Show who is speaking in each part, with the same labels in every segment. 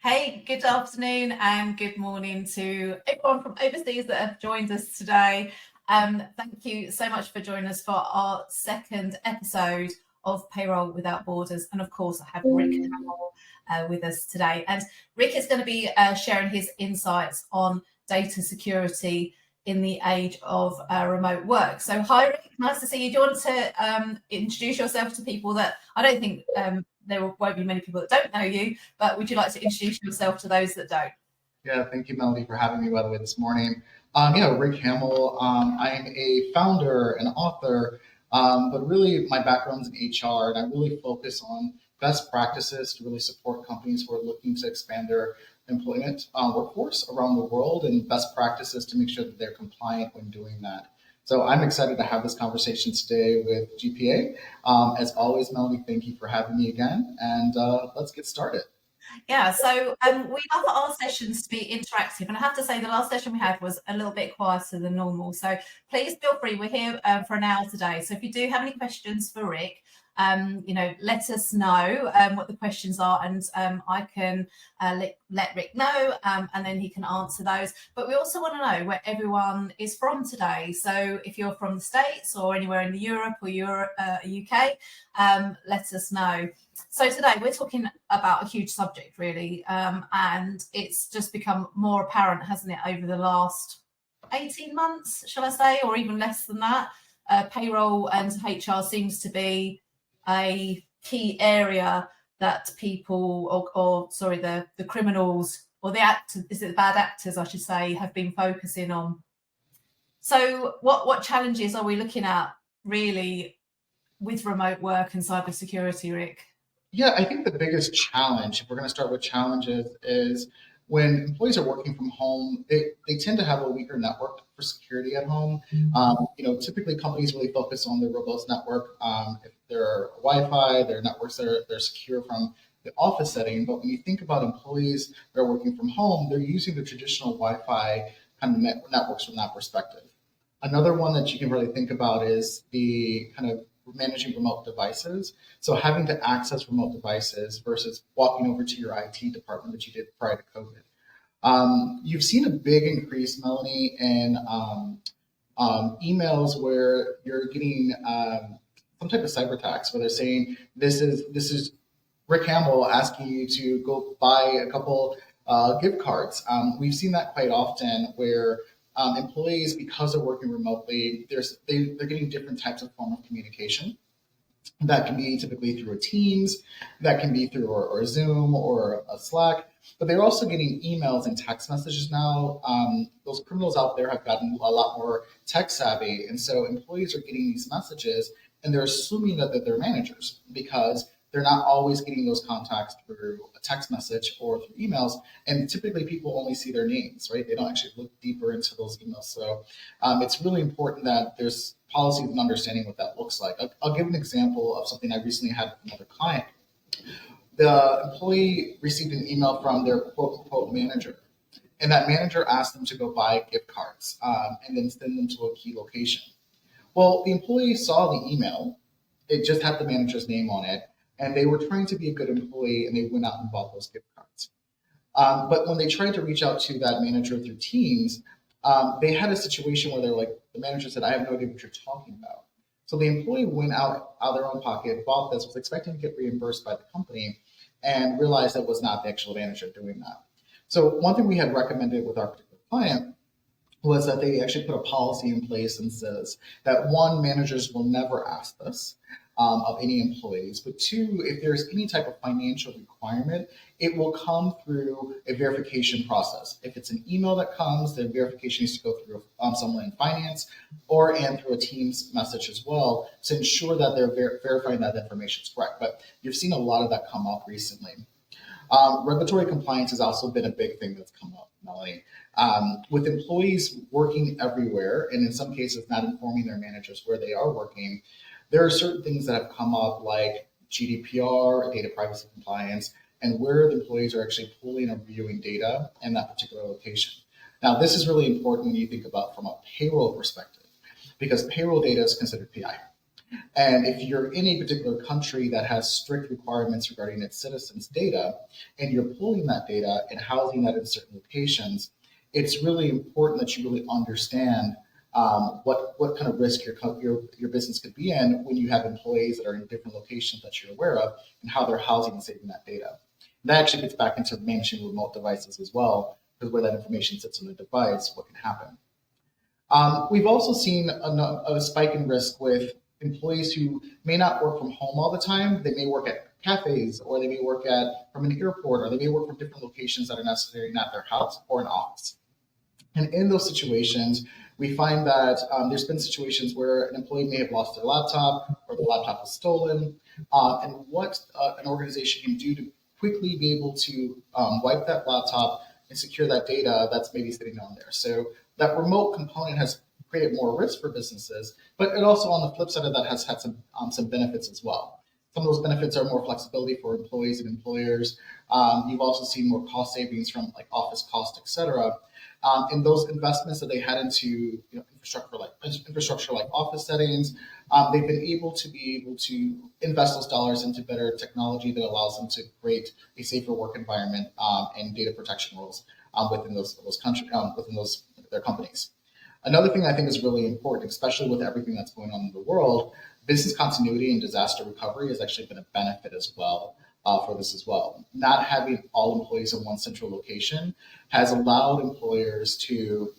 Speaker 1: Hey, good afternoon and good morning to everyone from overseas that have joined us today. Thank you so much for joining us for our second episode of Payroll Without Borders. And of course, I have Rick Hammell with us today. And Rick is going to be sharing his insights on data security in the age of remote work. So, hi, Rick. Nice to see you. Do you want to introduce yourself to people that I don't think there won't be many people that don't know you, but would you like to introduce yourself to those that don't?
Speaker 2: Yeah, thank you, Melody, for having me, by the way, this morning. Rick Hammell. I'm a founder and author, but really my background's in HR, and I really focus on best practices to really support companies who are looking to expand their employment workforce around the world and best practices to make sure that they're compliant when doing that. So I'm excited to have this conversation today with GPA. As always, Melody, thank you for having me again, and let's get started.
Speaker 1: Yeah, so we love our sessions to be interactive, and I have to say the last session we had was a little bit quieter than normal. So please feel free. We're here for an hour today. So if you do have any questions for Rick, let us know what the questions are, and I can let Rick know, and then he can answer those. But we also want to know where everyone is from today. So if you're from the States or anywhere in Europe or UK, let us know. So today we're talking about a huge subject, really, and it's just become more apparent, hasn't it, over the last 18 months, shall I say, or even less than that. Payroll and HR seems to be a key area that people, the criminals or the bad actors, I should say, have been focusing on. So what challenges are we looking at, really, with remote work and cybersecurity, Rick?
Speaker 2: Yeah, I think the biggest challenge, if we're going to start with challenges, is when employees are working from home, they tend to have a weaker network for security at home. Typically companies really focus on their robust network. If their Wi-Fi, their networks they're secure from the office setting. But when you think about employees that are working from home, they're using the traditional Wi-Fi kind of networks from that perspective. Another one that you can really think about is the kind of managing remote devices. So having to access remote devices versus walking over to your IT department that you did prior to COVID. You've seen a big increase, Melanie, in emails where you're getting some type of cyber attacks, where they're saying this is Rick Hammell asking you to go buy a couple gift cards. We've seen that quite often where employees, because they're working remotely, they're getting different types of form of communication. That can be typically through a Teams, that can be through or Zoom or a Slack, but they're also getting emails and text messages now. Those criminals out there have gotten a lot more tech savvy, and so employees are getting these messages and they're assuming that they're managers because they're not always getting those contacts through a text message or through emails. And typically people only see their names, right? They don't actually look deeper into those emails. So it's really important that there's policies and understanding what that looks like. I'll give an example of something I recently had with another client. The employee received an email from their quote unquote manager, and that manager asked them to go buy gift cards and then send them to a key location. Well, the employee saw the email. It just had the manager's name on it, and they were trying to be a good employee, and they went out and bought those gift cards. But when they tried to reach out to that manager through Teams, they had a situation where they're like, the manager said, "I have no idea what you're talking about." So the employee went out of their own pocket, bought this, was expecting to get reimbursed by the company, and realized that was not the actual manager doing that. So one thing we had recommended with our particular client was that they actually put a policy in place and says that one, managers will never ask this of any employees, but two, if there's any type of financial requirement, it will come through a verification process. If it's an email that comes, the verification needs to go through someone in finance and through a Teams message as well to ensure that they're verifying that information is correct. But you've seen a lot of that come up recently. Regulatory compliance has also been a big thing that's come up, Melanie. With employees working everywhere, and in some cases not informing their managers where they are working, there are certain things that have come up like GDPR, data privacy compliance, and where the employees are actually pulling and viewing data in that particular location. Now, this is really important when you think about from a payroll perspective, because payroll data is considered PI. And if you're in a particular country that has strict requirements regarding its citizens' data, and you're pulling that data and housing that in certain locations, it's really important that you really understand what kind of risk your business could be in when you have employees that are in different locations that you're aware of, and how they're housing and saving that data. And that actually gets back into managing remote devices as well, because where that information sits on the device, what can happen. We've also seen a spike in risk with employees who may not work from home all the time. They may work at cafes, or they may work from an airport, or they may work from different locations that are necessarily not their house or an office. And in those situations, we find that there's been situations where an employee may have lost their laptop, or the laptop was stolen. And what an organization can do to quickly be able to wipe that laptop and secure that data that's maybe sitting on there. So that remote component has created more risk for businesses, but it also, on the flip side of that, has had some benefits as well. Some of those benefits are more flexibility for employees and employers. You've also seen more cost savings from like office cost, et cetera. And those investments that they had into infrastructure like office settings, they've been able to invest those dollars into better technology that allows them to create a safer work environment and data protection rules within their companies. Another thing I think is really important, especially with everything that's going on in the world, business continuity and disaster recovery has actually been a benefit as well for this as well. Not having all employees in one central location has allowed employers to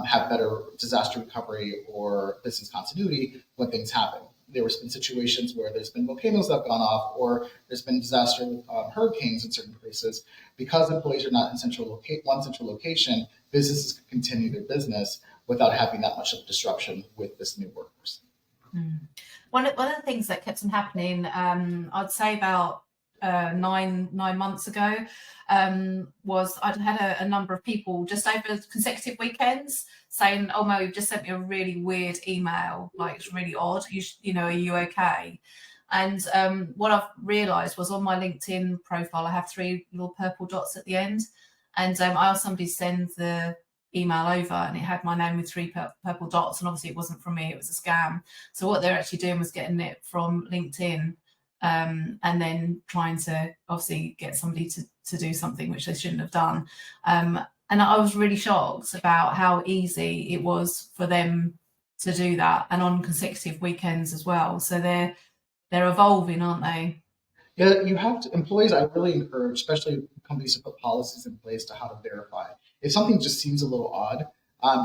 Speaker 2: have better disaster recovery or business continuity when things happen. There have been situations where there's been volcanoes that have gone off, or there's been disaster hurricanes in certain places. Because employees are not in one central location, businesses can continue their business without having that much of a disruption with this new workforce.
Speaker 1: One of the things that kept on happening, I'd say about 9 months ago, was I'd had a number of people just over consecutive weekends saying, "Oh, Mel, you've just sent me a really weird email. Like, it's really odd. Are you okay?" And what I've realised was on my LinkedIn profile, I have 3 little purple dots at the end, and I asked somebody to send the email over, and it had my name with 3 purple dots, and obviously it wasn't from me, it was a scam. So what they're actually doing was getting it from LinkedIn, and then trying to obviously get somebody to do something which they shouldn't have done. And I was really shocked about how easy it was for them to do that, and on consecutive weekends as well. So they're evolving, aren't they?
Speaker 2: Yeah, you have to, employees, I really encourage, especially companies, to put policies in place to how to verify. If something just seems a little odd,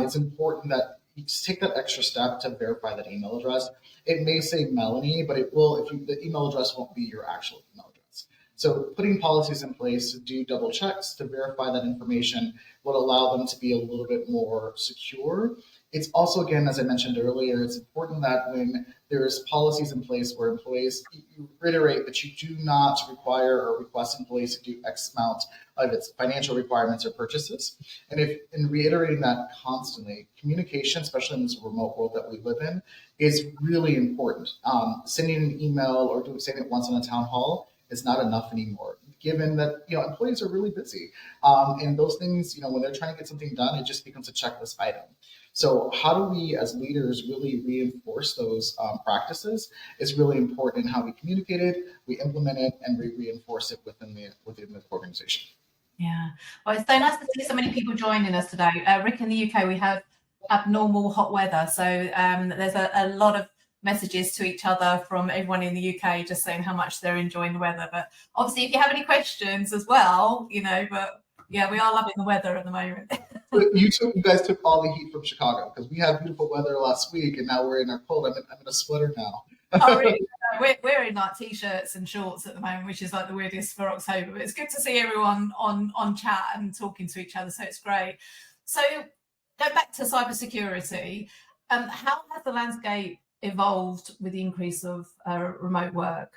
Speaker 2: it's important that you just take that extra step to verify that email address. It may say Melanie, but it will, the email address won't be your actual email address. So putting policies in place to do double checks to verify that information will allow them to be a little bit more secure. It's also, again, as I mentioned earlier, it's important that when there's policies in place where employees, you reiterate that you do not require or request employees to do X amount of its financial requirements or purchases. And in reiterating that constantly, communication, especially in this remote world that we live in, is really important. Sending an email or saying it once on a town hall is not enough anymore, given that employees are really busy. And those things, when they're trying to get something done, it just becomes a checklist item. So how do we as leaders really reinforce those practices is really important in how we communicate it, we implement it, and we reinforce it within the organization.
Speaker 1: Yeah. Well, it's so nice to see so many people joining us today. Rick, in the UK, we have abnormal hot weather. So there's a lot of messages to each other from everyone in the UK just saying how much they're enjoying the weather. But obviously, if you have any questions as well, but yeah, we are loving the weather at the moment.
Speaker 2: You guys took all the heat from Chicago, because we had beautiful weather last week, and now we're in our cold. I'm in a sweater now.
Speaker 1: Oh, really? We're in like t-shirts and shorts at the moment, which is like the weirdest for October. But it's good to see everyone on chat and talking to each other, so it's great. So go back to cybersecurity. How has the landscape evolved with the increase of remote work?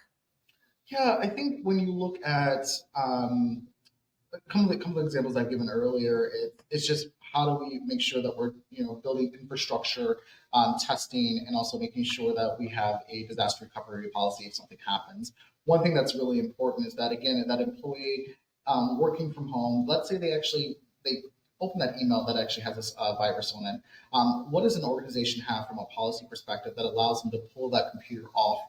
Speaker 2: Yeah, I think when you look at a couple of examples I've given earlier, it's just how do we make sure that we're building infrastructure, testing, and also making sure that we have a disaster recovery policy if something happens. One thing that's really important is that, again, that employee working from home, let's say they open that email that actually has this virus on it, what does an organization have from a policy perspective that allows them to pull that computer off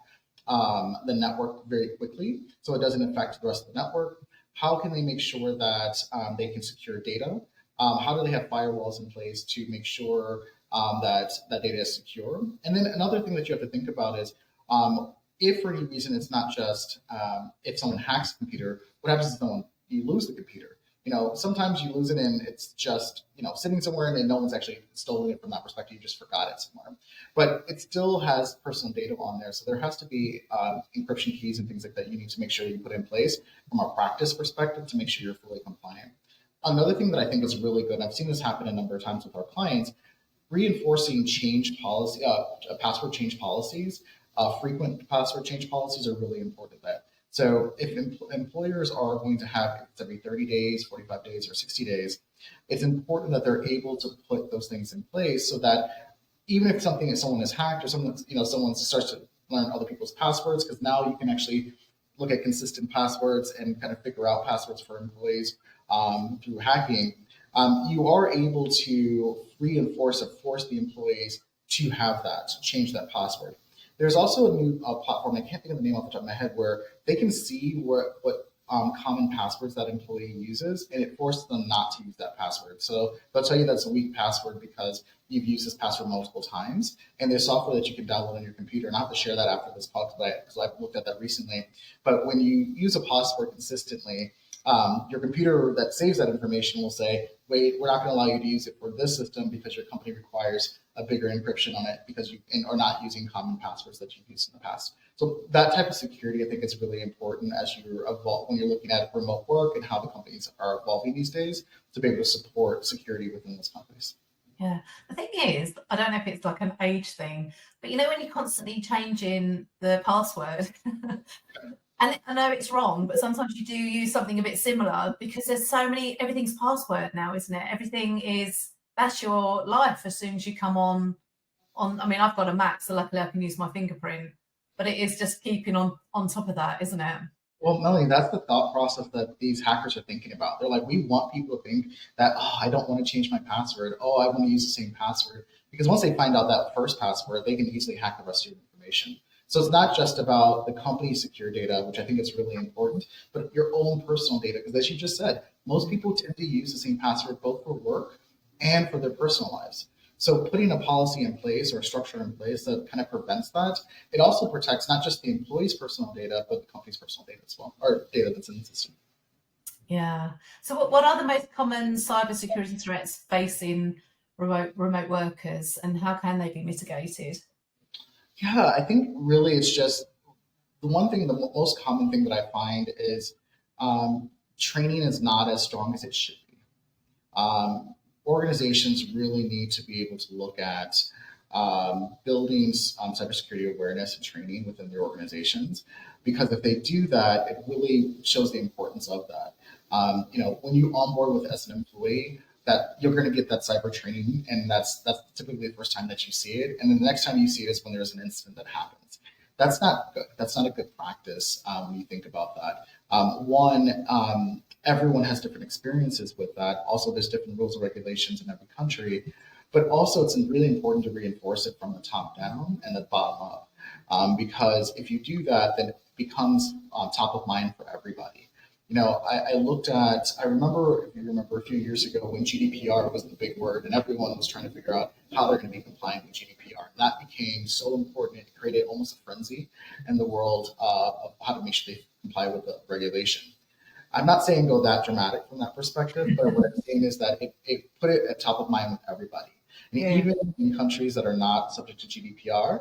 Speaker 2: the network very quickly so it doesn't affect the rest of the network? How can they make sure that they can secure data? How do they have firewalls in place to make sure that that data is secure? And then another thing that you have to think about is if for any reason it's not just if someone hacks the computer, what happens if you lose the computer? Sometimes you lose it and it's just, sitting somewhere and then no one's actually stolen it from that perspective. You just forgot it somewhere. But it still has personal data on there. So there has to be encryption keys and things like that you need to make sure you put in place from a practice perspective to make sure you're fully compliant. Another thing that I think is really good, and I've seen this happen a number of times with our clients, reinforcing change policy, password change policies, frequent password change policies are really important there. So if employers are going to have it's every 30 days, 45 days, or 60 days, it's important that they're able to put those things in place so that even if someone is hacked or someone starts to learn other people's passwords, because now you can actually look at consistent passwords and kind of figure out passwords for employees through hacking, you are able to reinforce or force the employees to have that, to change that password. There's also a new platform, I can't think of the name off the top of my head, where they can see what common passwords that employee uses, and it forces them not to use that password. So they'll tell you that's a weak password because you've used this password multiple times, and there's software that you can download on your computer, and I'll have to share that after this talk because I've looked at that recently. But when you use a password consistently, your computer that saves that information will say, wait, we're not going to allow you to use it for this system because your company requires a bigger encryption on it because you are not using common passwords that you've used in the past. So that type of security, I think, is really important as when you're looking at remote work and how the companies are evolving these days to be able to support security within those companies.
Speaker 1: Yeah. The thing is, I don't know if it's like an age thing, but when you're constantly changing the password, and I know it's wrong, but sometimes you do use something a bit similar because there's so many, everything's password now, isn't it? That's your life as soon as you come on. I mean, I've got a Mac, so luckily I can use my fingerprint, but it is just keeping on top of that, isn't it?
Speaker 2: Well, Melanie, that's the thought process that these hackers are thinking about. They're like, we want people to think that, I don't want to change my password. I want to use the same password. Because once they find out that first password, they can easily hack the rest of your information. So it's not just about the company's secure data, which I think is really important, but your own personal data. Because as you just said, most people tend to use the same password both for work and for their personal lives. So putting a policy in place or a structure in place that kind of prevents that, it also protects not just the employee's personal data, but the company's personal data as well, or data that's in the system.
Speaker 1: Yeah. So what are the most common cybersecurity threats facing remote workers, and how can they be mitigated?
Speaker 2: Yeah, I think really it's just the most common thing that I find is training is not as strong as it should be. Organizations really need to be able to look at building cybersecurity awareness and training within their organizations, because if they do that, it really shows the importance of that. When you onboard with as an employee, that you're going to get that cyber training, and that's typically the first time that you see it, and then the next time you see it is when there's an incident that happens. That's not good. That's not a good practice when you think about that. Everyone has different experiences with that. Also, there's different rules and regulations in every country, but also it's really important to reinforce it from the top down and the bottom up, because if you do that, then it becomes top of mind for everybody. I remember, if you remember a few years ago when GDPR was the big word and everyone was trying to figure out how they're going to be compliant with GDPR. And that became so important, it created almost a frenzy in the world of how to make sure they comply with the regulation. I'm not saying go that dramatic from that perspective, but what I'm saying is that it put it at top of mind with everybody. And even in countries that are not subject to GDPR,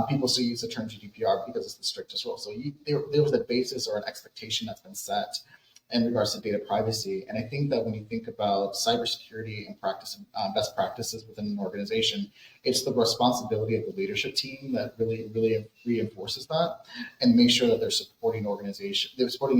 Speaker 2: people still use the term GDPR because it's the strictest rule. So there was a basis or an expectation that's been set in regards to data privacy. And I think that when you think about cybersecurity and best practices within an organization, it's the responsibility of the leadership team that really reinforces that and make sure that they're supporting the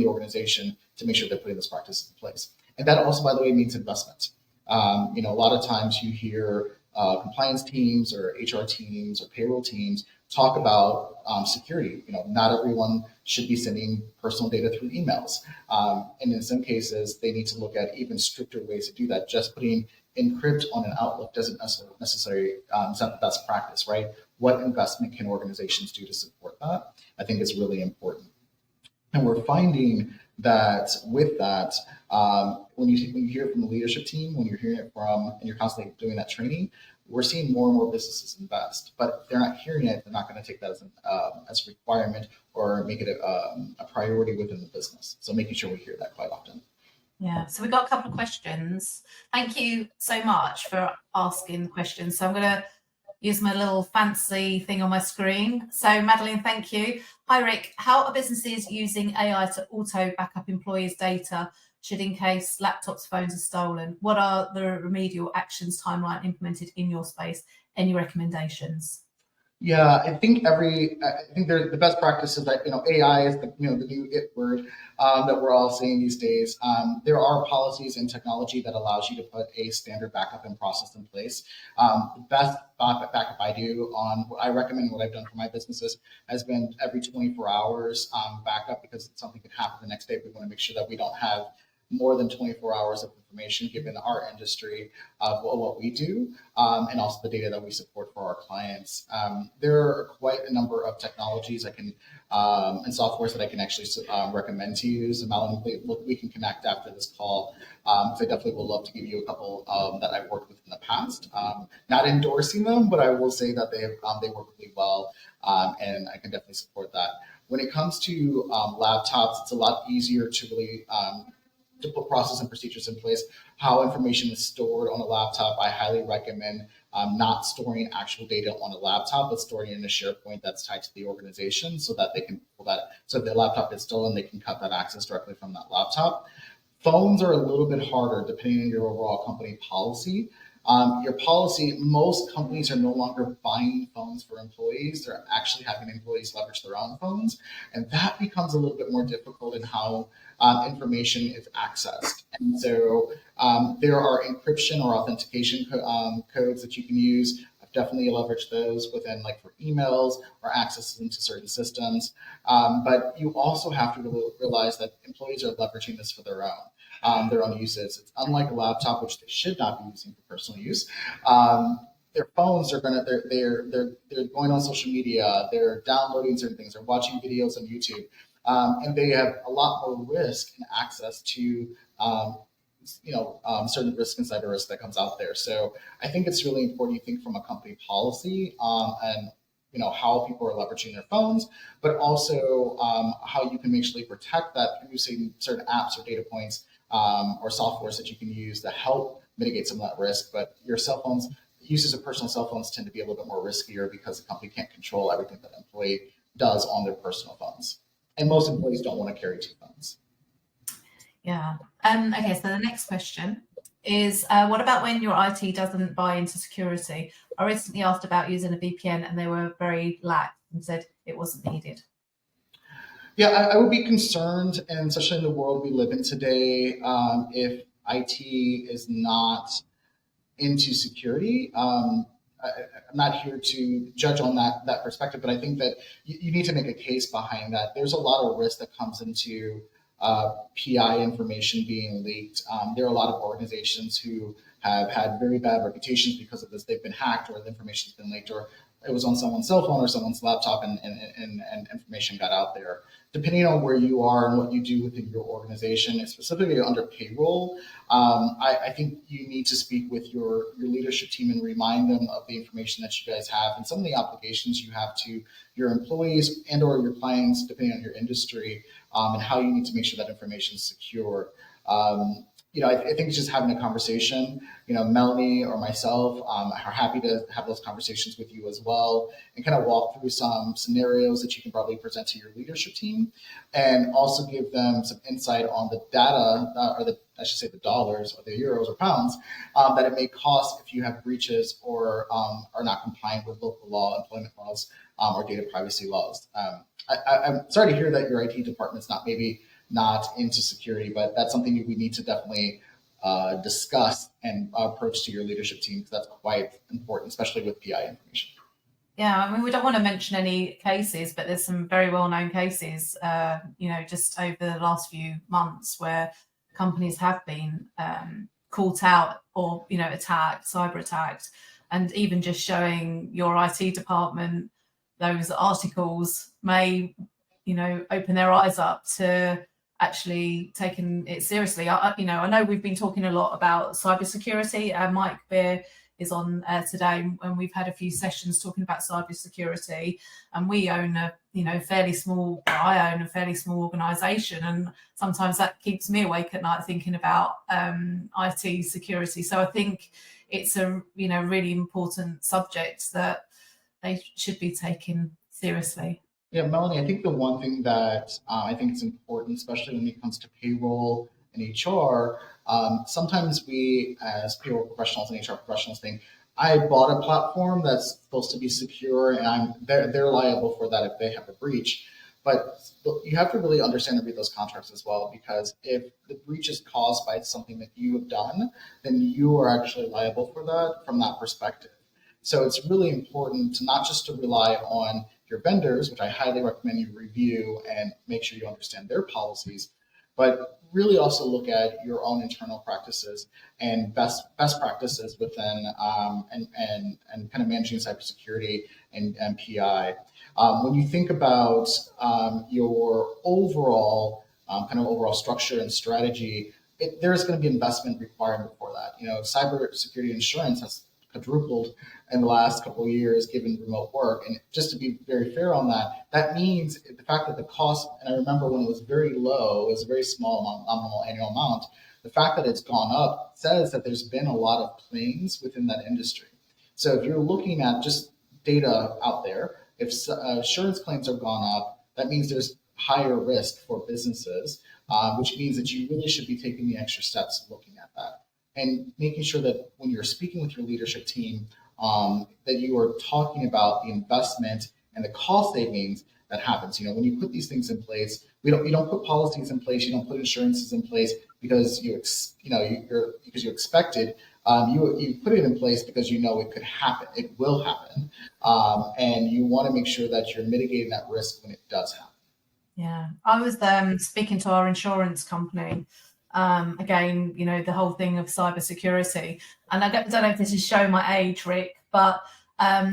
Speaker 2: organization to make sure they're putting those practices in place. And that also, by the way, means investment. A lot of times you hear compliance teams or HR teams or payroll teams talk about security. Not everyone should be sending personal data through emails. And in some cases, they need to look at even stricter ways to do that. Just putting encrypt on an Outlook doesn't necessarily set the best practice, right? What investment can organizations do to support that? I think is really important. And we're finding that with that, when you hear it from the leadership team, when you're hearing it from, and you're constantly doing that training, we're seeing more and more businesses invest. But if they're not hearing it, they're not going to take that as a requirement or make it a priority within the business. So making sure we hear that quite often.
Speaker 1: Yeah, so we've got a couple of questions. Thank you so much for asking the questions. So I'm going to use my little fancy thing on my screen. So Madeline, thank you. Hi Rick, how are businesses using AI to auto backup employees' data should in case laptops, phones are stolen? What are the remedial actions timeline implemented in your space? Any recommendations?
Speaker 2: Yeah, I think the best practice is that AI is the new it word that we're all seeing these days. There are policies and technology that allows you to put a standard backup and process in place. The best backup I do on what I recommend, what I've done for my businesses, has been every 24 hours backup, because something could happen the next day. We want to make sure that we don't have more than 24 hours of information given our industry of what we do, and also the data that we support for our clients. There are quite a number of technologies and softwares that I can actually recommend to use. And Melanie, we can connect after this call. So I definitely would love to give you a couple that I've worked with in the past. Not endorsing them, but I will say that they work really well, and I can definitely support that. When it comes to laptops, it's a lot easier to really to put process and procedures in place. How information is stored on a laptop, I highly recommend not storing actual data on a laptop, but storing it in a SharePoint that's tied to the organization, so that they can pull that. So if the laptop is stolen, they can cut that access directly from that laptop. Phones are a little bit harder depending on your overall company policy. Your policy, most companies are no longer buying phones for employees. They're actually having employees leverage their own phones. And that becomes a little bit more difficult in how information is accessed. And so there are encryption or authentication codes that you can use. I've definitely leveraged those within, like, for emails or access into certain systems. But you also have to realize that employees are leveraging this for their own uses. It's unlike a laptop, which they should not be using for personal use. Their phones are they're going on social media, they're downloading certain things, they're watching videos on YouTube, and they have a lot more risk and access to certain risk inside the risk that comes out there. So I think it's really important you think from a company policy and how people are leveraging their phones, but also how you can make sure you protect that through using certain apps or data points or softwares that you can use to help mitigate some of that risk. But your cell phones, uses of personal cell phones tend to be a little bit more riskier because the company can't control everything that an employee does on their personal phones. And most employees don't want to carry two phones.
Speaker 1: Yeah. Okay, so the next question is, what about when your IT doesn't buy into security? I recently asked about using a VPN and they were very lax and said it wasn't needed.
Speaker 2: Yeah, I would be concerned, and especially in the world we live in today, if IT is not into security. I'm not here to judge on that perspective, but I think that you need to make a case behind that. There's a lot of risk that comes into PI information being leaked. There are a lot of organizations who have had very bad reputations because of this. They've been hacked, or the information's been leaked, or it was on someone's cell phone or someone's laptop, and information got out there. Depending on where you are and what you do within your organization, and specifically under payroll, I think you need to speak with your leadership team and remind them of the information that you guys have and some of the obligations you have to your employees and or your clients, depending on your industry, and how you need to make sure that information is secure. I think it's just having a conversation. Melanie or myself are happy to have those conversations with you as well, and kind of walk through some scenarios that you can probably present to your leadership team, and also give them some insight on the data, or the dollars or the euros or pounds that it may cost if you have breaches or are not compliant with local law, employment laws, or data privacy laws. I'm sorry to hear that your IT department's not into security, but that's something we need to definitely discuss and approach to your leadership team, because that's quite important, especially with PI information.
Speaker 1: Yeah, I mean, we don't want to mention any cases, but there's some very well-known cases, just over the last few months where companies have been caught out or, attacked, cyber attacked, and even just showing your IT department those articles may, open their eyes up to actually taking it seriously. I know we've been talking a lot about cybersecurity. Mike Beer is on today, and we've had a few sessions talking about cybersecurity. And we own I own a fairly small organisation, and sometimes that keeps me awake at night thinking about IT security. So I think it's a really important subject that they should be taken seriously.
Speaker 2: Yeah, Melanie, I think the one thing that I think is important, especially when it comes to payroll and HR, sometimes we as payroll professionals and HR professionals think, I bought a platform that's supposed to be secure and they're liable for that if they have a breach. But you have to really understand and read those contracts as well, because if the breach is caused by something that you have done, then you are actually liable for that from that perspective. So it's really important to not just to rely on your vendors, which I highly recommend you review and make sure you understand their policies, but really also look at your own internal practices and best practices within and kind of managing cybersecurity and PI. When you think about your overall kind of overall structure and strategy, there's going to be investment required before that. Cybersecurity insurance has quadrupled in the last couple of years given remote work. And just to be very fair on that, that means the fact that the cost, and I remember when it was very low, it was a very small amount, nominal annual amount, the fact that it's gone up says that there's been a lot of claims within that industry. So if you're looking at just data out there, if insurance claims have gone up, that means there's higher risk for businesses, which means that you really should be taking the extra steps looking at that and making sure that when you're speaking with your leadership team, that you are talking about the investment and the cost savings that happens. When you put these things in place, you don't put policies in place, you don't put insurances in place because you expect it. You put it in place because you know it could happen, it will happen, and you want to make sure that you're mitigating that risk when it does happen.
Speaker 1: Yeah, I was speaking to our insurance company. Again, the whole thing of cybersecurity. And I don't know if this is showing my age, Rick, but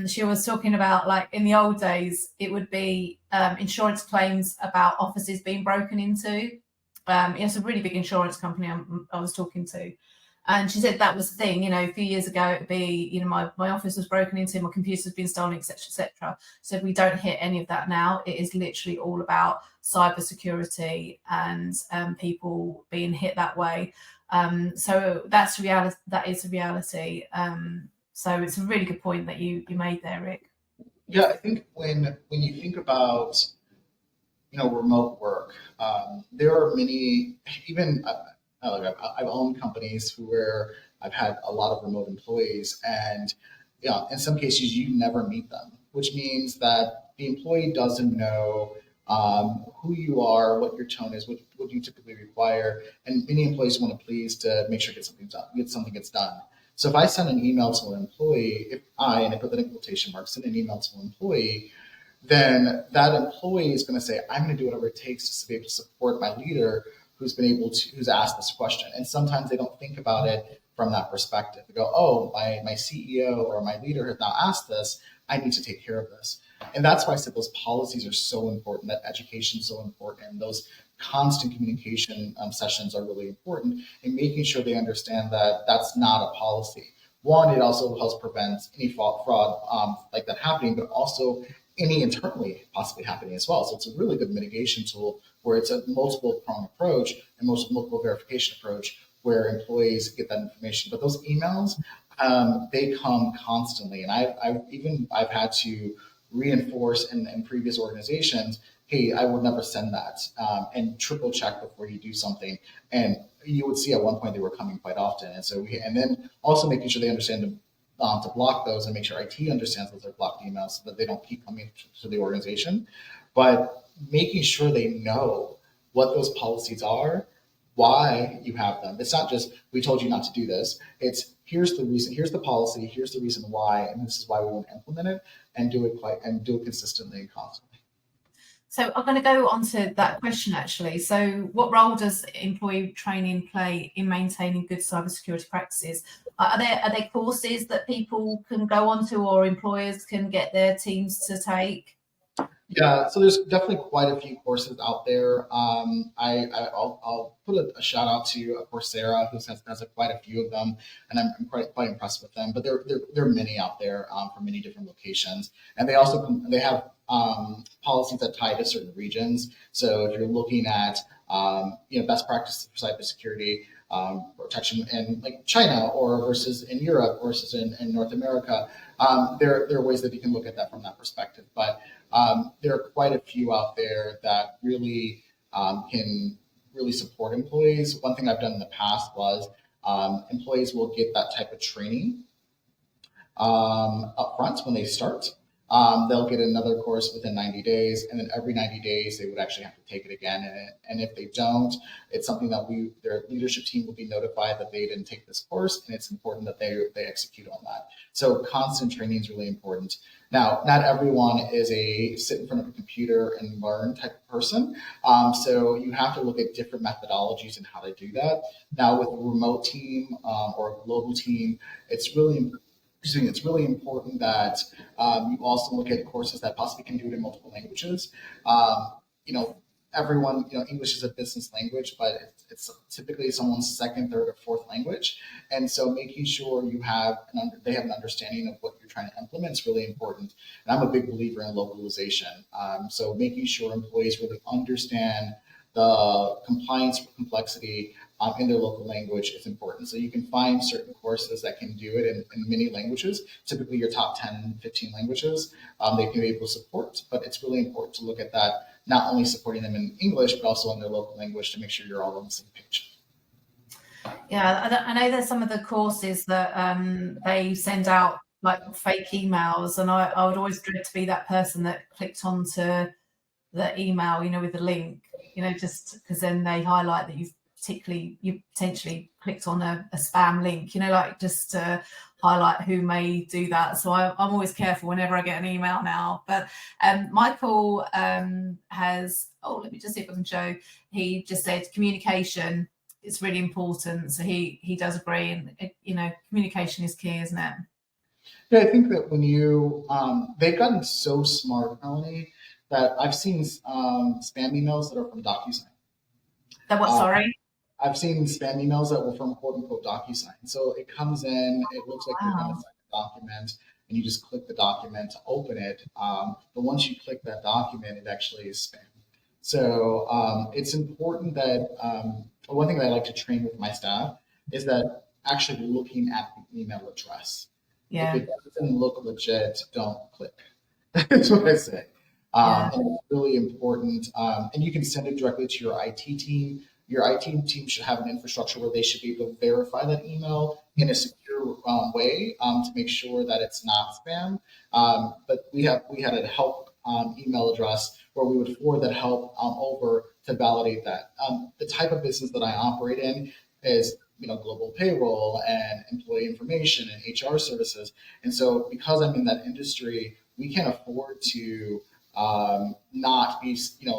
Speaker 1: she was talking about, like, in the old days, it would be insurance claims about offices being broken into. It's a really big insurance company I was talking to. And she said that was the thing, a few years ago, it'd be, my office was broken into, my computer's been stolen, etc., etc. So if we don't hit any of that now, it is literally all about cybersecurity and people being hit that way. So that's reality. That is a reality. So it's a really good point that you made there, Rick.
Speaker 2: Yeah, I think when you think about remote work, there are many even. I've owned companies where I've had a lot of remote employees, and in some cases you never meet them, which means that the employee doesn't know who you are, what your tone is, what you typically require, and many employees want to please to make sure something gets done. So if I send an email to an employee, and I put that in quotation marks, send an email to an employee, then that employee is going to say, I'm going to do whatever it takes to be able to support my leader who's asked this question. And sometimes they don't think about it from that perspective. They go, oh, my CEO or my leader has now asked this, I need to take care of this. And that's why I said those policies are so important, that education is so important, and those constant communication sessions are really important in making sure they understand that that's not a policy. One, it also helps prevent any fraud like that happening, but also any internally possibly happening as well. So it's a really good mitigation tool where it's a multiple prong approach and multiple verification approach where employees get that information. But those emails, they come constantly. And I've had to reinforce in previous organizations, hey, I would never send that, and triple check before you do something. And you would see at one point they were coming quite often. And then also making sure they understand to block those and make sure IT understands those are blocked emails so that they don't keep coming to the organization. But making sure they know what those policies are, why you have them. It's not just we told you not to do this. It's here's the reason, here's the policy, here's the reason why, and this is why we want to implement it and do it consistently and constantly.
Speaker 1: So I'm going to go on to that question actually. So what role does employee training play in maintaining good cybersecurity practices? Are there courses that people can go onto or employers can get their teams to take?
Speaker 2: Yeah, so there's definitely quite a few courses out there. I'll put a shout out to Coursera, who has quite a few of them, and I'm quite impressed with them. But there are many out there from many different locations, and they have policies that tie to certain regions. So if you're looking at best practices for cybersecurity protection in like China or versus in Europe versus in North America, there are ways that you can look at that from that perspective. But there are quite a few out there that really can really support employees. One thing I've done in the past was employees will get that type of training up front when they start. They'll get another course within 90 days, and then every 90 days they would actually have to take it again. And if they don't, it's something that their leadership team will be notified that they didn't take this course, and it's important that they execute on that. So constant training is really important. Now, not everyone is a sit in front of a computer and learn type of person. So you have to look at different methodologies and how to do that. Now, with a remote team or a global team, it's really important that you also look at courses that possibly can do it in multiple languages. Everyone, English is a business language, but it's typically someone's second, third, or fourth language. And so making sure they have an understanding of what you're trying to implement is really important. And I'm a big believer in localization. So making sure employees really understand the compliance complexity in their local language is important. So you can find certain courses that can do it in many languages, typically your top 10, 15 languages, they can be able to support, but it's really important to look at that, not only supporting them in English, but also in their local language to make sure you're all on the same page.
Speaker 1: Yeah, I know there's some of the courses that they send out like fake emails, and I would always dread to be that person that clicked onto the email, with the link, just because then they highlight that you potentially clicked on a spam link, just to highlight who may do that. So I'm always careful whenever I get an email now. But Michael has, let me just see if I can show. He just said communication is really important. So he does agree, and communication is key, isn't it?
Speaker 2: Yeah, I think that when they've gotten so smart, Melanie, that I've seen spam emails that are from DocuSign.
Speaker 1: That what? Sorry.
Speaker 2: I've seen spam emails that were from quote unquote DocuSign. So it comes in, it looks like you're going to sign a document, and you just click the document to open it. But once you click that document, it actually is spam. So it's important that one thing that I like to train with my staff is that actually looking at the email address.
Speaker 1: Yeah.
Speaker 2: If it doesn't look legit, don't click. That's what I say. And it's really important. And you can send it directly to your IT team. Your IT team should have an infrastructure where they should be able to verify that email in a secure way to make sure that it's not spam. But we had a help email address where we would forward that help over to validate that. The type of business that I operate in is global payroll and employee information and HR services. And so because I'm in that industry, we can't afford to not be,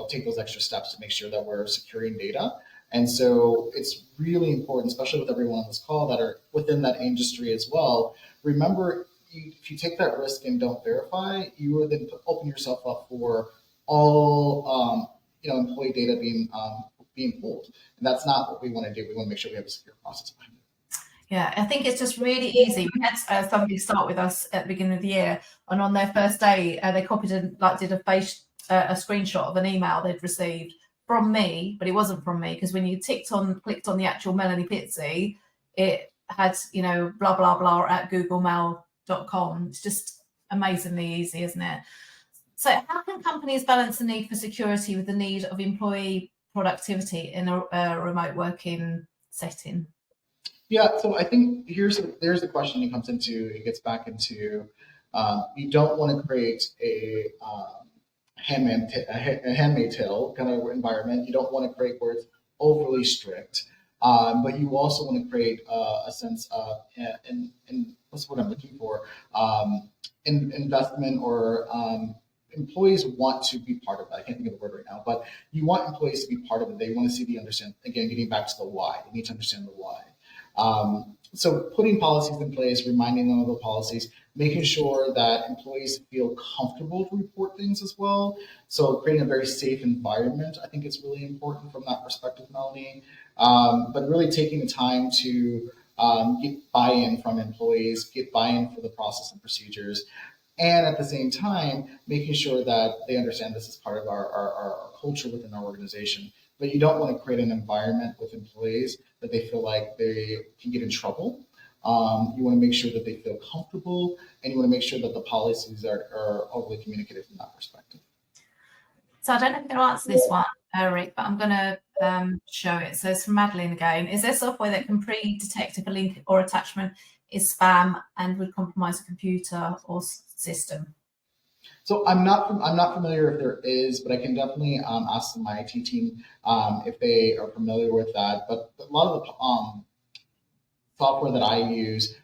Speaker 2: take those extra steps to make sure that we're securing data. And so it's really important, especially with everyone on this call that are within that industry as well. Remember, if you take that risk and don't verify, you will then open yourself up for all employee data being pulled. And that's not what we want to do. We want to make sure we have a secure process behind it.
Speaker 1: Yeah, I think it's just really easy. We had somebody start with us at the beginning of the year, and on their first day, they copied and did a screenshot of an email they'd received from me, but it wasn't from me, because when you clicked on the actual Melanie Pizzi, it had blah blah blah at googlemail.com. It's just amazingly easy, isn't it? So how can companies balance the need for security with the need of employee productivity in a remote working setting?
Speaker 2: Yeah, so I think there's the question it comes into. It gets back into you don't want to create a handmaid tale kind of environment. You don't want to create where it's overly strict. But you also want to create a sense of, and what's what I'm looking for, investment or employees want to be part of that. I can't think of the word right now, but you want employees to be part of it. They want to see the understand, again, getting back to the why. They need to understand the why. So putting policies in place, reminding them of the policies, making sure that employees feel comfortable to report things as well. So creating a very safe environment, I think it's really important from that perspective, Melanie. But really taking the time to get buy-in from employees, get buy-in for the process and procedures, and at the same time, making sure that they understand this is part of our culture within our organization. But you don't want to create an environment with employees that they feel like they can get in trouble. You want to make sure that they feel comfortable, and you want to make sure that the policies are overly communicative from that perspective.
Speaker 1: So I don't know if you're going to answer this one, Eric, but I'm going to show it. So it's from Madeline again. Is there software that can pre-detect if a link or attachment is spam and would compromise a computer or system?
Speaker 2: So I'm not familiar if there is, but I can definitely ask my IT team if they are familiar with that. But a lot of the software that I use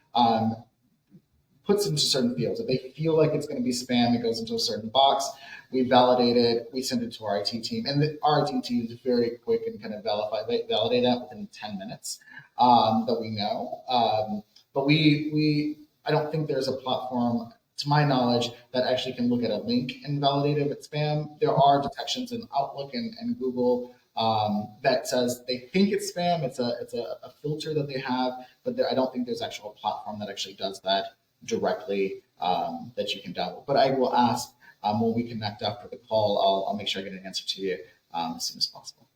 Speaker 2: puts into certain fields. If they feel like it's going to be spam, it goes into a certain box. We validate it. We send it to our IT team, and our IT team is very quick and kind of validate that within 10 minutes that we know. But I don't think there's a platform, to my knowledge, that actually can look at a link and validate if it's spam. There are detections in Outlook and Google that says they think it's spam. It's a filter that they have, but I don't think there's actual platform that actually does that directly that you can download. But I will ask when we connect after the call. I'll make sure I get an answer to you as soon as possible.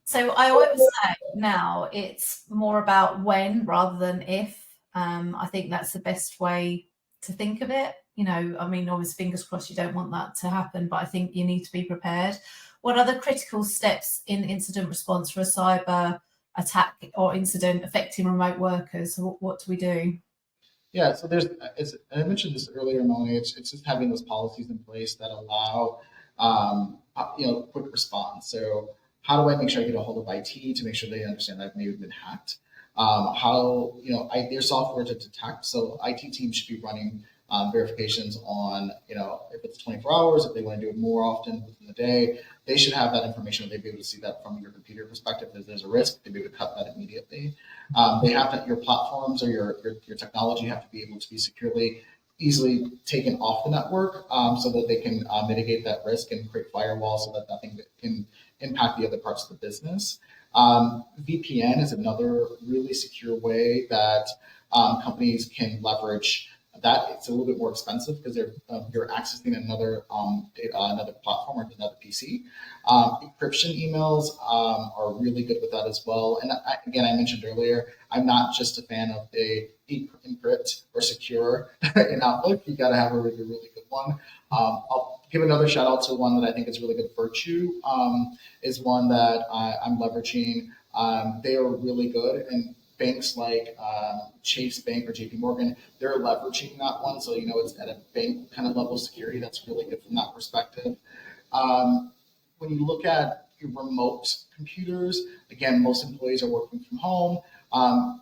Speaker 1: So I always say now it's more about when rather than if. I think that's the best way to think of it. I mean, obviously, fingers crossed you don't want that to happen, but I think you need to be prepared. What are the critical steps in incident response for a cyber attack or incident affecting remote workers? What do we do?
Speaker 2: Yeah, so I mentioned this earlier, Melanie, it's just having those policies in place that allow, quick response. So how do I make sure I get a hold of IT to make sure they understand that I've maybe been hacked? There's software to detect. So IT teams should be running verifications on, if it's 24 hours, if they want to do it more often within the day, they should have that information. They'd be able to see that from your computer perspective. If there's a risk, they'd be able to cut that immediately. They have to, your platforms or your technology have to be able to be securely, easily taken off the network so that they can mitigate that risk and create firewalls so that nothing can impact the other parts of the business. VPN is another really secure way that companies can leverage that. It's a little bit more expensive because you're accessing another platform or another PC. Encryption emails are really good with that as well. And again, I mentioned earlier, I'm not just a fan of the encrypt or secure in Outlook. You got to have a really, really good one. I'll give another shout out to one that I think is really good. Virtue is one that I'm leveraging. They are really good, and banks like Chase Bank or JP Morgan, they're leveraging that one. So, it's at a bank kind of level of security. That's really good from that perspective. When you look at your remote computers, again, most employees are working from home.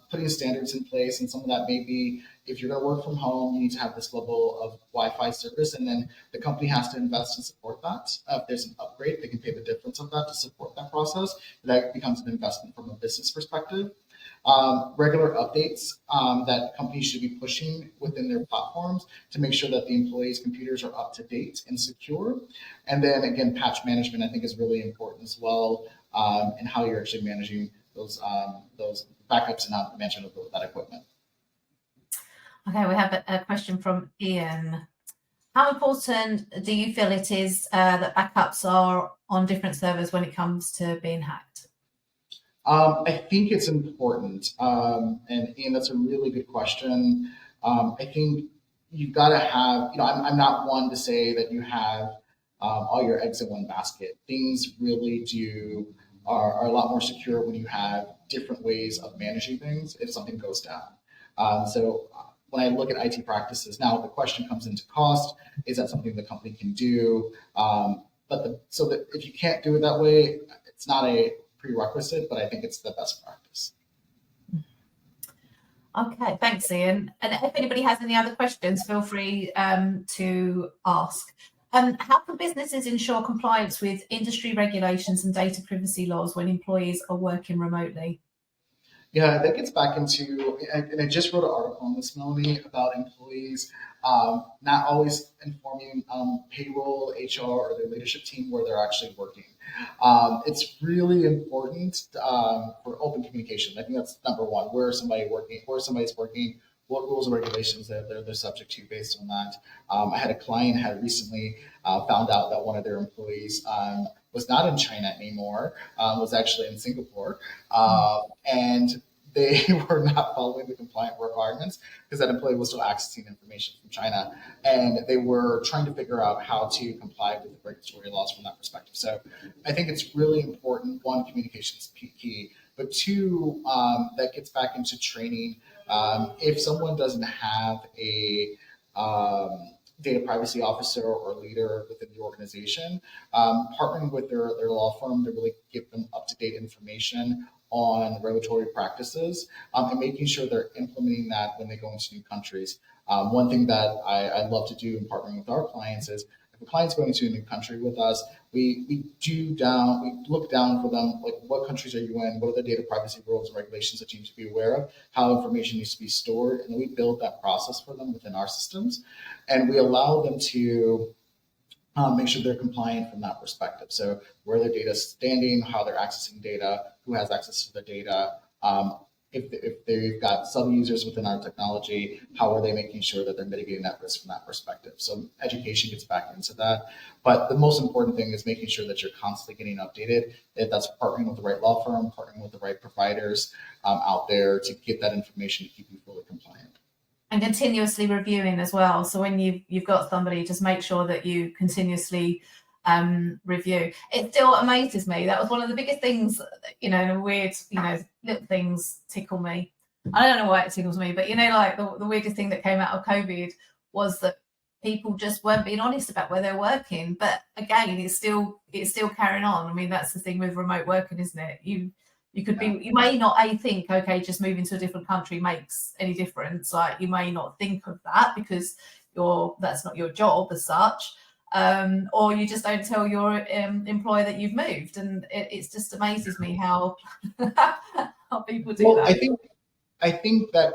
Speaker 2: Putting standards in place, and some of that may be if you're going to work from home, you need to have this level of Wi-Fi service, and then the company has to invest and support that. If there's an upgrade, they can pay the difference of that to support that process. That becomes an investment from a business perspective. Regular updates that companies should be pushing within their platforms to make sure that the employees' computers are up to date and secure. And then again, patch management I think is really important as well, and how you're actually managing those backups and how management of that equipment.
Speaker 1: Okay, we have a question from Ian. How important do you feel it is that backups are on different servers when it comes to being hacked?
Speaker 2: I think it's important. And Ian, that's a really good question. I think you've got to have, I'm not one to say that you have all your eggs in one basket. Things really are a lot more secure when you have different ways of managing things if something goes down. So when I look at IT practices, now the question comes into cost. Is that something the company can do? So that if you can't do it that way, it's not a prerequisite, but I think it's the best practice.
Speaker 1: Okay, thanks, Ian. And if anybody has any other questions, feel free to ask. How can businesses ensure compliance with industry regulations and data privacy laws when employees are working remotely?
Speaker 2: Yeah, that gets back into, and I just wrote an article on this, Melanie, about employees not always informing payroll, HR, or their leadership team where they're actually working. It's really important for open communication. I think that's number one. Where somebody's working, what rules and regulations they're subject to based on that. I had a client had recently found out that one of their employees was not in China anymore, was actually in Singapore. And they were not following the compliant requirements because that employee was still accessing information from China. And they were trying to figure out how to comply with the regulatory laws from that perspective. So I think it's really important. One, communication is key. But two, that gets back into training. If someone doesn't have a data privacy officer or leader within the organization, partnering with their law firm to really give them up-to-date information on regulatory practices and making sure they're implementing that when they go into new countries. One thing that I love to do in partnering with our clients is if a client's going to a new country with us, we look down for them, like what countries are you in, what are the data privacy rules and regulations that you need to be aware of, how information needs to be stored, and then we build that process for them within our systems, and we allow them to make sure they're compliant from that perspective. So where their data is standing, how they're accessing data, who has access to the data, if they've got sub-users within our technology, how are they making sure that they're mitigating that risk from that perspective? So education gets back into that. But the most important thing is making sure that you're constantly getting updated. If that's partnering with the right law firm, partnering with the right providers out there to get that information to keep you fully compliant.
Speaker 1: And continuously reviewing as well. So when you've got somebody, just make sure that you continuously review. It still amazes me. That was one of the biggest things, weird, little things tickle me. I don't know why it tickles me, but like the weirdest thing that came out of COVID was that people just weren't being honest about where they're working. But again, it's still carrying on. I mean, that's the thing with remote working, isn't it? You may not think, okay, just moving to a different country makes any difference. Like you may not think of that because that's not your job as such. Or you just don't tell your employer that you've moved, and it just amazes me how people do that.
Speaker 2: I think that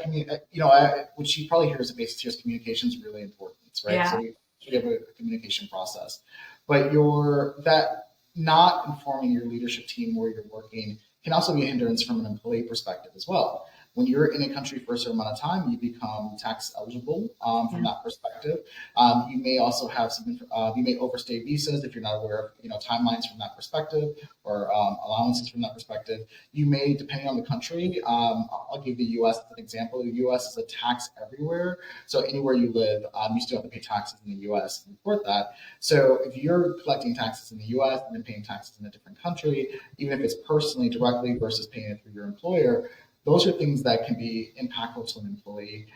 Speaker 2: what you probably hear is basic communication is really important, right?
Speaker 1: Yeah.
Speaker 2: So you have a communication process, but that not informing your leadership team where you're working can also be a hindrance from an employee perspective as well. When you're in a country for a certain amount of time, you become tax eligible from that perspective. You may also have you may overstay visas if you're not aware of timelines from that perspective or allowances from that perspective. You may, depending on the country, I'll give the U.S. as an example. The U.S. is a tax everywhere, so anywhere you live, you still have to pay taxes in the U.S. and report that. So if you're collecting taxes in the U.S. and then paying taxes in a different country, even if it's personally directly versus paying it through your employer, those are things that can be impactful to an employee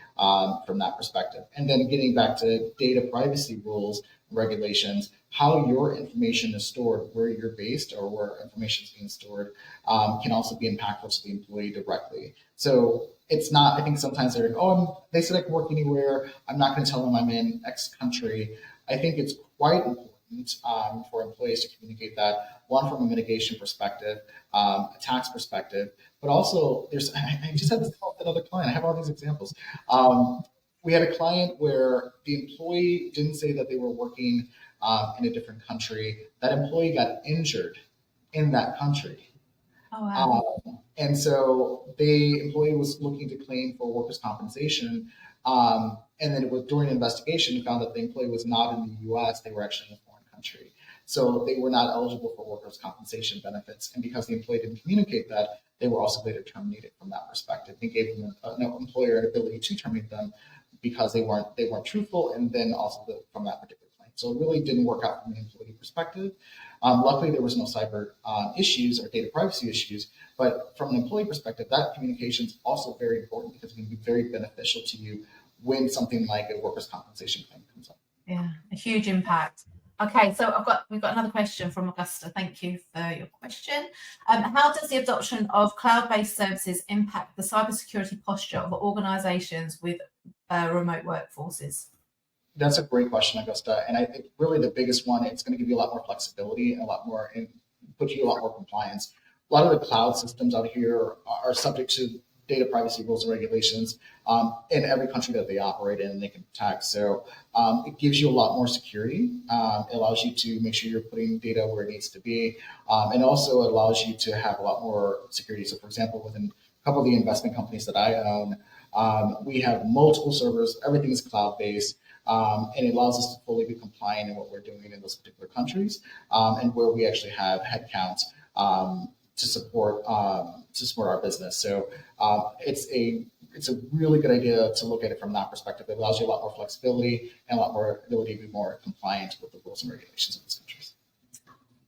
Speaker 2: from that perspective. And then getting back to data privacy rules, regulations, how your information is stored, where you're based or where information is being stored can also be impactful to the employee directly. So it's not, I think sometimes they're, they said I can work anywhere. I'm not going to tell them I'm in X country. I think it's quite important for employees to communicate that, one, from a mitigation perspective, a tax perspective, but also I just had this with another client. I have all these examples. We had a client where the employee didn't say that they were working in a different country. That employee got injured in that country.
Speaker 1: Oh, wow.
Speaker 2: And so the employee was looking to claim for workers' compensation. And then it was during an investigation, found that the employee was not in the U.S. They were actually in a foreign country. So they were not eligible for workers' compensation benefits. And because the employee didn't communicate that, they were also later terminated from that perspective. They gave them an employer an ability to terminate them because they weren't truthful, and then also from that particular claim. So it really didn't work out from the employee perspective. Luckily, there was no cyber issues or data privacy issues, but from an employee perspective, that communication is also very important because it can be very beneficial to you when something like a workers' compensation claim comes up.
Speaker 1: Yeah, a huge impact. Okay, so we've got another question from Augusta. Thank you for your question. How does the adoption of cloud-based services impact the cybersecurity posture of organizations with remote workforces?
Speaker 2: That's a great question, Augusta. And I think really the biggest one, it's going to give you a lot more flexibility and a lot more, and put you a lot more compliance. A lot of the cloud systems out here are subject to data privacy rules and regulations in every country that they operate in and they can protect. So it gives you a lot more security. It allows you to make sure you're putting data where it needs to be. And also it allows you to have a lot more security. So for example, within a couple of the investment companies that I own, we have multiple servers, everything is cloud-based. And it allows us to fully be compliant in what we're doing in those particular countries, and where we actually have headcount to support our business. So it's a really good idea to look at it from that perspective. It allows you a lot more flexibility and a lot more ability to be more compliant with the rules and regulations of these countries.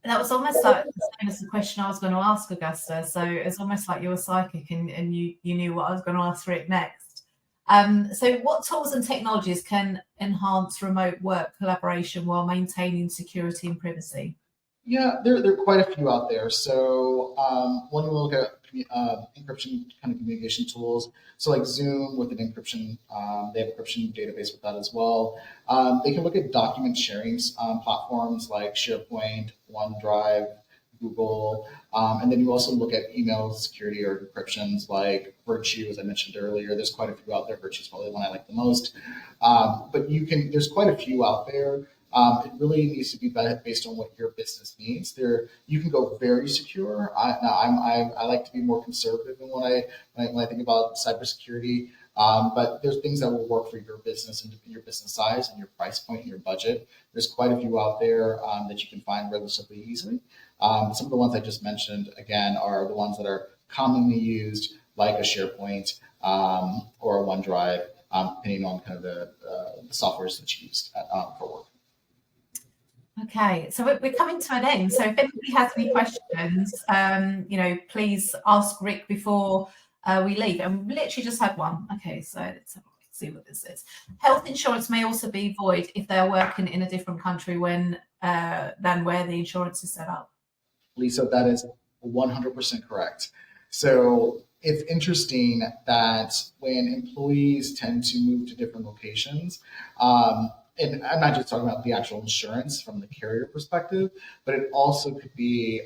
Speaker 1: That was almost like the same as the question I was going to ask Augusta. So it's almost like you were psychic and you knew what I was going to ask Rick next. So what tools and technologies can enhance remote work collaboration while maintaining security and privacy?
Speaker 2: Yeah, there are quite a few out there. So when we look at encryption kind of communication tools, so like Zoom with an encryption, they have encryption database with that as well. They can look at document sharing platforms like SharePoint, OneDrive, Google, and then you also look at email security or encryptions like Virtue, as I mentioned earlier. There's quite a few out there. Virtue is probably the one I like the most, but there's quite a few out there. It really needs to be based on what your business needs. You can go very secure. I like to be more conservative in when I think about cybersecurity. But there's things that will work for your business and your business size and your price point and your budget. There's quite a few out there that you can find relatively easily. Some of the ones I just mentioned, again, are the ones that are commonly used, like a SharePoint or a OneDrive, depending on kind of the softwares that you use for work.
Speaker 1: Okay, so we're coming to an end. So if anybody has any questions, please ask Rick before we leave. And we literally just had one. Okay, so let's see what this is. Health insurance may also be void if they're working in a different country than where the insurance is set up.
Speaker 2: Lisa, that is 100% correct. So it's interesting that when employees tend to move to different locations, and I'm not just talking about the actual insurance from the carrier perspective, but it also could be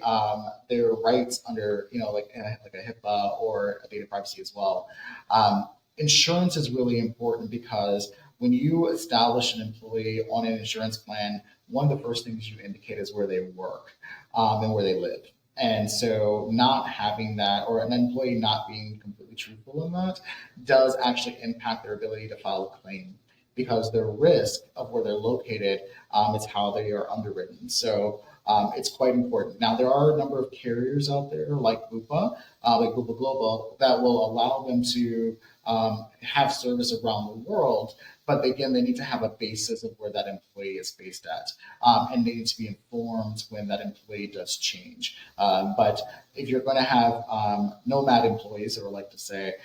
Speaker 2: their rights under, like a HIPAA or a data privacy as well. Insurance is really important because when you establish an employee on an insurance plan, one of the first things you indicate is where they work and where they live. And so not having that, or an employee not being completely truthful in that, does actually impact their ability to file a claim, because the risk of where they're located is how they are underwritten. So it's quite important. Now, there are a number of carriers out there like Bupa, like Bupa Global, that will allow them to have service around the world. But again, they need to have a basis of where that employee is based at. And they need to be informed when that employee does change. But if you're going to have nomad employees, I would like to say,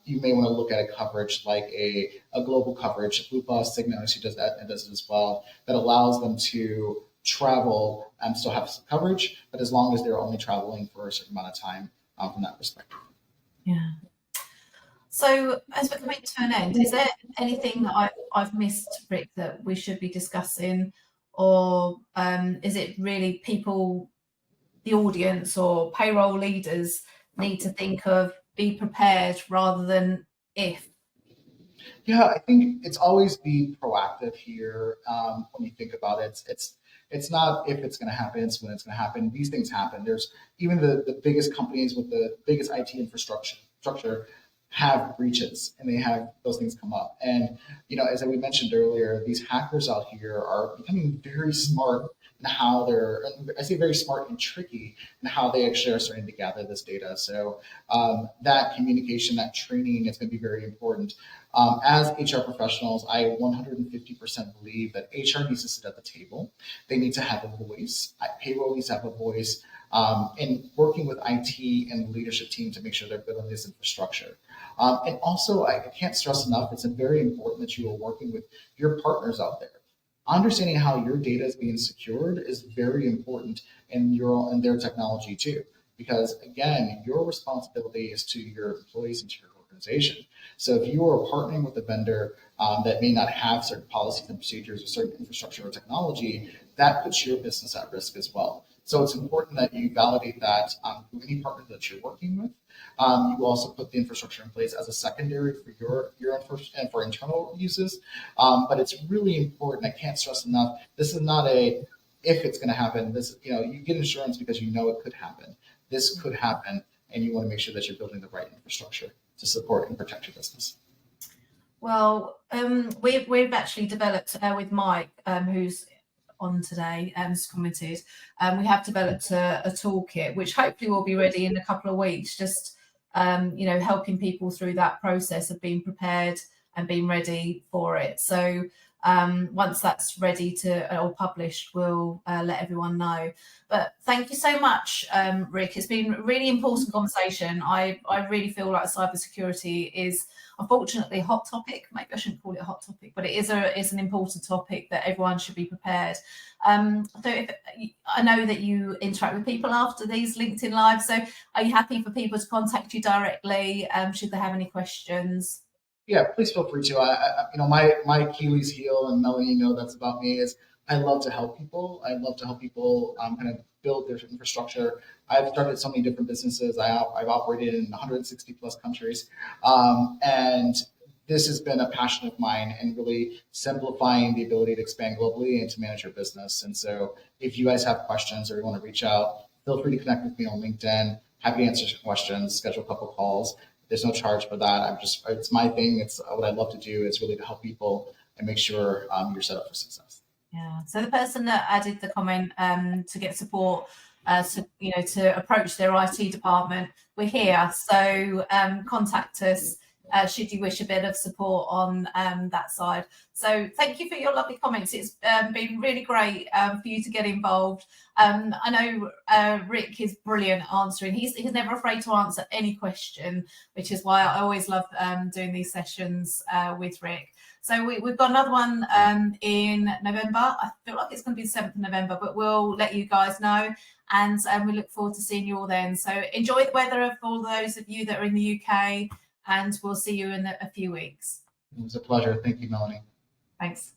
Speaker 2: you may want to look at a coverage like a global coverage. Bupa, Cigna actually does that and does it as well, that allows them to travel and still have some coverage, but as long as they're only traveling for a certain amount of time from that perspective.
Speaker 1: Yeah. So as we're coming to an end, is there anything that I've missed, Rick, that we should be discussing? Or is it really people, the audience or payroll leaders need to think of be prepared rather than if?
Speaker 2: Yeah, I think it's always be proactive here. When you think about it, it's not if it's going to happen, it's when it's going to happen. These things happen. There's even the biggest companies with the biggest IT infrastructure have breaches, and they have those things come up. And as we mentioned earlier, these hackers out here are becoming very smart in how I say very smart and tricky in how they actually are starting to gather this data. So that communication, that training is going to be very important. As HR professionals, I 150% believe that HR needs to sit at the table. They need to have a voice. Payroll needs to have a voice. And working with IT and the leadership team to make sure they're building this infrastructure. And also, I can't stress enough, it's very important that you are working with your partners out there. understanding how your data is being secured is very important in their technology too. Because again, your responsibility is to your employees and to your organization. So if you are partnering with a vendor that may not have certain policies and procedures or certain infrastructure or technology, that puts your business at risk as well. So it's important that you validate that through any partner that you're working with. You also put the infrastructure in place as a secondary for your and for internal uses. But it's really important. I can't stress enough. This is not a if it's going to happen. This, you get insurance because you know it could happen. This could happen, and you want to make sure that you're building the right infrastructure to support and protect your business.
Speaker 1: Well, we've actually developed with Mike, who's on today and commented, we have developed a toolkit which hopefully will be ready in a couple of weeks, just helping people through that process of being prepared and being ready for it. So once that's ready or published, we'll let everyone know. But thank you so much, Rick. It's been a really important conversation. I really feel like cybersecurity is unfortunately a hot topic. Maybe I shouldn't call it a hot topic, but it's an important topic that everyone should be prepared. So I know that you interact with people after these LinkedIn Lives. So are you happy for people to contact you directly should they have any questions?
Speaker 2: Yeah, please feel free to. My Achilles heel, and Melanie, that's about me, is I love to help people. I love to help people kind of build their infrastructure. I've started so many different businesses. I've operated in 160 plus countries, and this has been a passion of mine, and really simplifying the ability to expand globally and to manage your business. And so, if you guys have questions or you want to reach out, feel free to connect with me on LinkedIn. Happy to answer questions. Schedule a couple calls. There's no charge for that. It's my thing. It's what I love to do. It's really to help people and make sure you're set up for success.
Speaker 1: Yeah. So the person that added the comment to get support, to approach their IT department, we're here. So contact us should you wish a bit of support on that side. So thank you for your lovely comments. It's been really great for you to get involved. I know Rick is brilliant answering. He's never afraid to answer any question, which is why I always love doing these sessions with Rick. So we've got another one in November. I feel like it's going to be the 7th of November, but we'll let you guys know. And we look forward to seeing you all then. So enjoy the weather for all those of you that are in the UK, and we'll see you in a few weeks.
Speaker 2: It was a pleasure. Thank you, Melanie.
Speaker 1: Thanks.